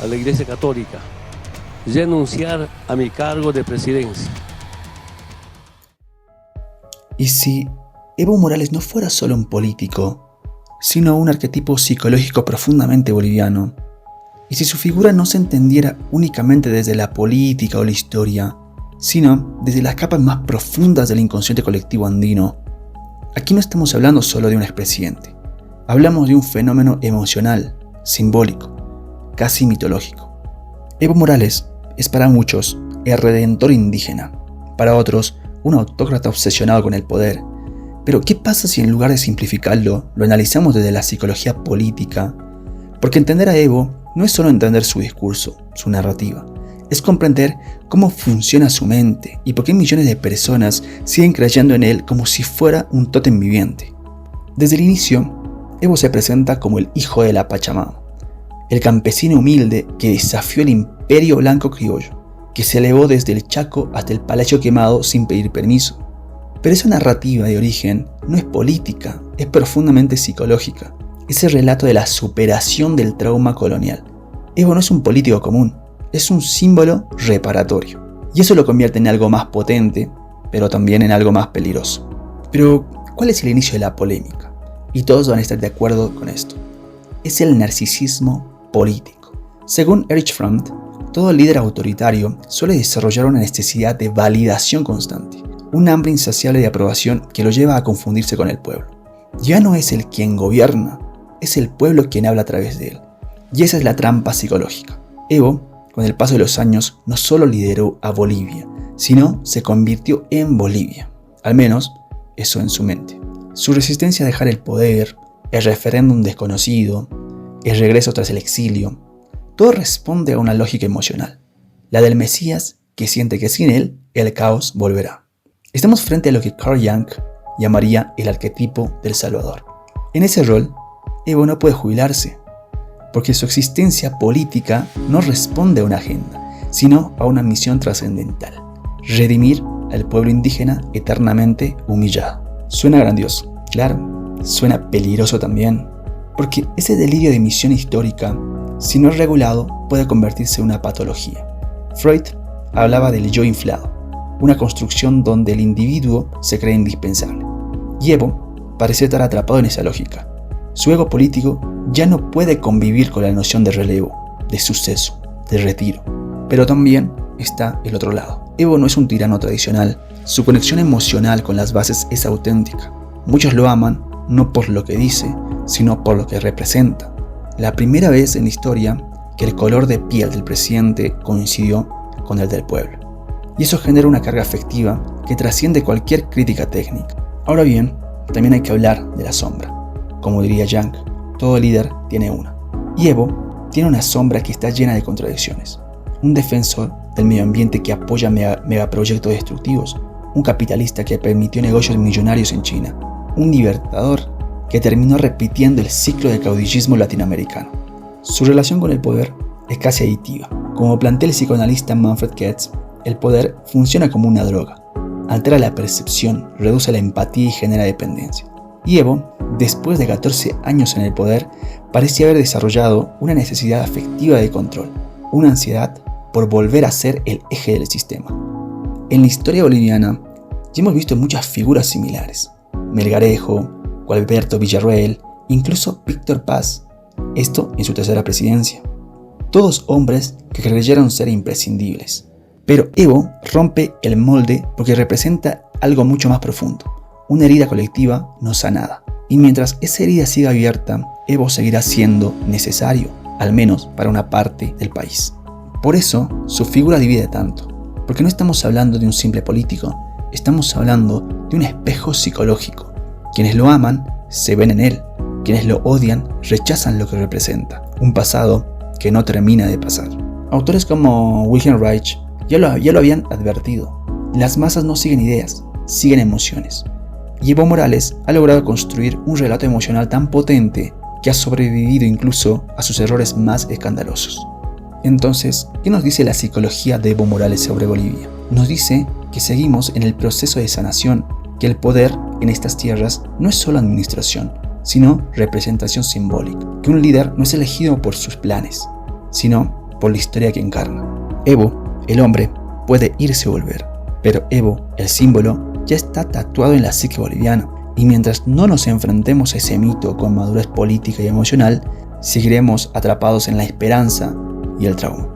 a la Iglesia Católica renunciar a mi cargo de presidencia. ¿Y si Evo Morales no fuera solo un político, sino un arquetipo psicológico profundamente boliviano? ¿Y si su figura no se entendiera únicamente desde la política o la historia, sino desde las capas más profundas del inconsciente colectivo andino? Aquí no estamos hablando solo de un expresidente, hablamos de un fenómeno emocional, simbólico, casi mitológico. Evo Morales es para muchos el redentor indígena, para otros un autócrata obsesionado con el poder. Pero ¿qué pasa si en lugar de simplificarlo, lo analizamos desde la psicología política? Porque entender a Evo no es solo entender su discurso, su narrativa, es comprender cómo funciona su mente y por qué millones de personas siguen creyendo en él como si fuera un tótem viviente. Desde el inicio, Evo se presenta como el hijo de la Pachamama, el campesino humilde que desafió el imperio blanco criollo, que se elevó desde el Chaco hasta el Palacio Quemado sin pedir permiso. Pero esa narrativa de origen no es política, es profundamente psicológica. Es el relato de la superación del trauma colonial. Evo no es un político común, es un símbolo reparatorio. Y eso lo convierte en algo más potente, pero también en algo más peligroso. Pero, ¿cuál es el inicio de la polémica? Y todos van a estar de acuerdo con esto. Es el narcisismo político. Según Erich Fromm, todo líder autoritario suele desarrollar una necesidad de validación constante, un hambre insaciable de aprobación que lo lleva a confundirse con el pueblo. Ya no es el quien gobierna, es el pueblo quien habla a través de él. Y esa es la trampa psicológica. Evo, con el paso de los años, no solo lideró a Bolivia, sino se convirtió en Bolivia. Al menos, eso en su mente. Su resistencia a dejar el poder, el referéndum desconocido, el regreso tras el exilio, todo responde a una lógica emocional, la del Mesías que siente que sin él, el caos volverá. Estamos frente a lo que Carl Jung llamaría el arquetipo del Salvador. En ese rol, Evo no puede jubilarse, porque su existencia política no responde a una agenda, sino a una misión trascendental: redimir al pueblo indígena eternamente humillado. Suena grandioso, claro, suena peligroso también, porque ese delirio de misión histórica, si no es regulado, puede convertirse en una patología. Freud hablaba del yo inflado, una construcción donde el individuo se cree indispensable. Y Evo parece estar atrapado en esa lógica. Su ego político ya no puede convivir con la noción de relevo, de suceso, de retiro. Pero también está el otro lado. Evo no es un tirano tradicional. Su conexión emocional con las bases es auténtica. Muchos lo aman no por lo que dice, sino por lo que representa. La primera vez en la historia que el color de piel del presidente coincidió con el del pueblo. Y eso genera una carga afectiva que trasciende cualquier crítica técnica. Ahora bien, también hay que hablar de la sombra. Como diría Jung, todo líder tiene una. Y Evo tiene una sombra que está llena de contradicciones. Un defensor del medio ambiente que apoya megaproyectos destructivos. Un capitalista que permitió negocios millonarios en China. Un libertador que terminó repitiendo el ciclo del caudillismo latinoamericano. Su relación con el poder es casi adictiva. Como plantea el psicoanalista Manfred Goetz, el poder funciona como una droga. Altera la percepción, reduce la empatía y genera dependencia. Y Evo, después de 14 años en el poder, parecía haber desarrollado una necesidad afectiva de control, una ansiedad por volver a ser el eje del sistema. En la historia boliviana ya hemos visto muchas figuras similares: Melgarejo, Gualberto Villarroel, incluso Víctor Paz, esto en su tercera presidencia. Todos hombres que creyeron ser imprescindibles. Pero Evo rompe el molde porque representa algo mucho más profundo, una herida colectiva no sanada. Y mientras esa herida siga abierta, Evo seguirá siendo necesario, al menos para una parte del país. Por eso, su figura divide tanto, porque no estamos hablando de un simple político, estamos hablando de un espejo psicológico. Quienes lo aman se ven en él, quienes lo odian rechazan lo que representa, un pasado que no termina de pasar. Autores como Wilhelm Reich ya lo habían advertido. Las masas no siguen ideas, siguen emociones. Y Evo Morales ha logrado construir un relato emocional tan potente que ha sobrevivido incluso a sus errores más escandalosos. Entonces, ¿qué nos dice la psicología de Evo Morales sobre Bolivia? Nos dice que seguimos en el proceso de sanación, que el poder en estas tierras no es solo administración, sino representación simbólica, que un líder no es elegido por sus planes, sino por la historia que encarna. Evo, el hombre, puede irse o volver, pero Evo, el símbolo, ya está tatuado en la psique boliviana, y mientras no nos enfrentemos a ese mito con madurez política y emocional, seguiremos atrapados en la esperanza y el trauma.